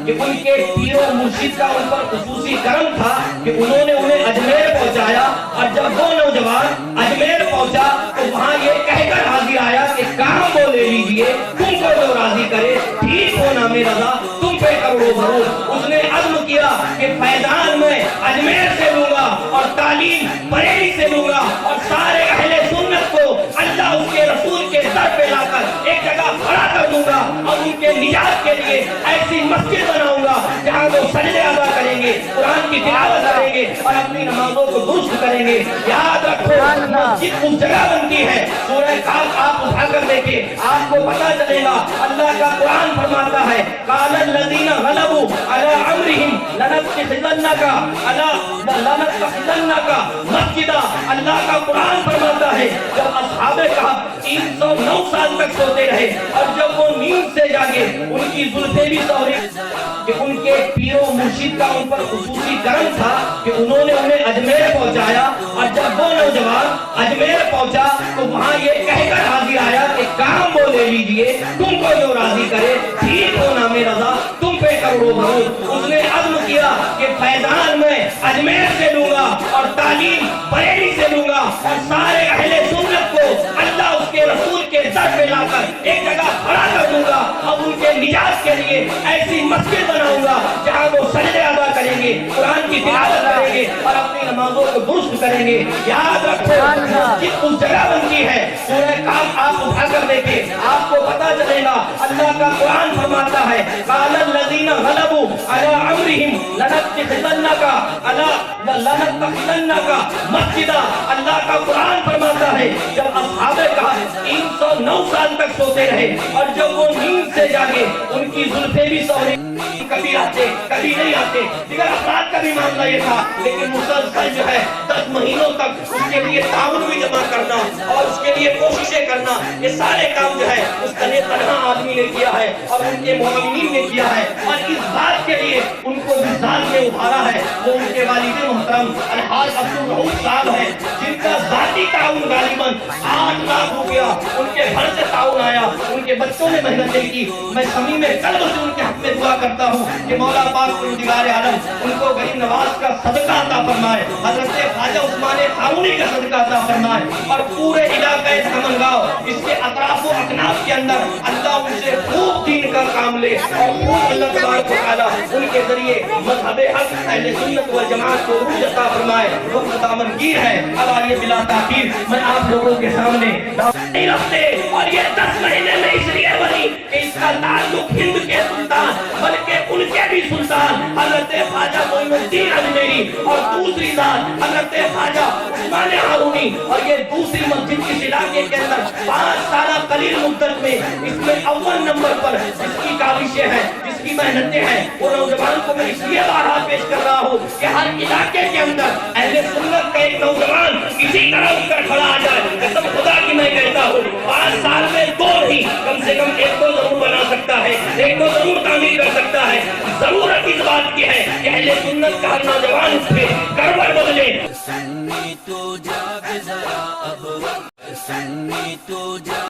کہ ان کے پیر و مرشد کا ان پر خصوصی کرم تھا کہ انہوں نے انہیں اجمیر پہنچایا، اور جب وہ نوجوان اجمیر پہنچا تو وہاں یہ کہہ کر حاضر آیا کہ کام وہ لے لیجئے، تم کو جو راضی کرے، ٹھیک ہو نام رضا تم پہ کروڑوں ضرور۔ اس نے عزم کیا کہ فیضان میں اجمیر سے لوں گا اور تعلیم بریلی سے لوں گا، اور سارے اہل سنت کو اللہ اس کے رسول کے در پہ لا کر ایک جگہ کھڑا کر دوں گا، اور ان کے نجات کے لیے ایسی مسجد بناؤں گا جہاں وہ سجدے ادا کریں گے، قرآن کی تلاوت کریں گے اور اپنی نمازوں کو درست کریں گے۔ یاد رکھو مسجد اس جگہ بنتی ہے، سورہ کاف آپ اٹھا کر دیکھیں، آپ کو پتہ چلے گا۔ اللہ کا قرآن فرماتا ہے قال الذین غلبوا علی امرہم لنتخذنک مسجدا۔ اللہ کا قرآن فرماتا ہے جب اصحاب کہف 309 سال تک سوتے رہے، اور جب وہ نیند سے جاگے ان کی زلفیں بھی سوری، کہ ان کے پیر و مرشد کا ان پر خصوصی کرم تھا کہ انہوں نے انہیں اجمیر پہنچایا، اور جب وہ نوجوان اجمیر پہنچا تو وہاں یہ کہہ کر حاضر آیا کہ کام وہ لے لیجئے، تم کو جو راضی کرے، ٹھیک ہو نام رضا تم پہ کروڑوں ضرور۔ اس نے عزم کیا کہ فیضان میں اجمیر سے لوں گا اور تعلیم بریلی سے لوں گا، اور سارے اہل سنت کو اللہ اس کے رسول کے در پہ لا کر ایک جگہ کھڑا کر دوں گا، اور ان کے نجات کے لیے ایسی مسجد بناؤں گا جہاں وہ سجدے ادا کریں گے، قرآن کی تلاوت کریں گے اور اپنی نمازوں کو درست کریں گے۔ یاد رکھو مسجد اس جگہ بنتی ہے، سورہ کاف آپ اٹھا کر دیکھیں، آپ کو پتہ چلے گا۔ اللہ کا قرآن فرماتا ہے قال الذین غلبوا علی امرہم لنتخذنک مسجدا۔ اللہ کا قرآن فرماتا ہے جب اصحاب کہف 309 سال تک سوتے رہے، اور جب وہ نیند سے جاگے ان کی زلفیں بھی سوری، کبھی آتے کبھی نہیں آتے، دیگر افراد کا بھی معاملہ یہ تھا، لیکن مسلسل جو ہے 10 مہینوں تک اس کے لیے تعاون بھی جمع کرنا اور اس کے لیے کوششیں کرنا، یہ سارے کام جو ہے اس تنہا آدمی نے کیا ہے اور ان کے معاونین نے کیا ہے، اور اس بات کے لیے ان کو زلزال میں ابھارا ہے وہ ان کے والد محترم الحاج عبدالرؤوف صاحب ہیں، جن کا ذاتی تعاون غالباً 8 لاکھ روپیہ ان کے گھر سے تعاون آیا، ان کے بچوں نے محنتیں کی۔ میں صمیم قلب سے ان کے حق میں دعا کرتا ہوں کہ مولا پاک پروردگار عالم ان کو غریب نواز کا صدقہ عطا فرمائے، حضرت خواجہ عثمان قانونی کا صدقہ عطا فرمائے، اور پورے علاقہ سمن گاؤں اس کے اطراف و اکناف کے اندر اللہ ان سے خوب دین کا کام لے، اور خوب اللہ تبارک و تعالیٰ ان کے ذریعے مذہب حق اہل سنت والجماعت کو عروج عطا فرمائے۔ وقت دامن گیر ہے، اب آئیے بلا تاخیر میں آپ لوگوں کے سامنے نہیں رکھتے، اور یہ 10 مہینے میں اس لیے بنی کہ اس کا تعلق ہند کے سلطان بلکہ ان کے بھی سلطان حضرت خواجہ معین الدین اجمیری، اور دوسری ذات حضرت خواجہ عثمان ہارونی، اور یہ دوسری مسجد اس علاقے کے اندر 5 سالہ قلیل مدت میں اس میں اول نمبر پر جس کی کاوشیں ہیں، جس کی محنتیں ہیں، وہ نوجوان کو میں اس لیے بارہا پیش کر رہا ہوں کہ ہر علاقے کے اندر اہل سنت کا ایک نوجوان اسی طرح اٹھ کر کھڑا آ جائے۔ قسم خدا کی میں کہتا ہوں 5 سال میں 2 نہیں، کم سے کم 1 کو ضرور بنا سکتا ہے، 1 کو ضرور تعمیر کر سکتا ہے۔ ضرورت اس بات کی ہے کہ اہل سنت کا ہر نوجوان اس پہ کروٹ بدلے۔ سنی تو جاگ ذرا اب، سنی تو جاگ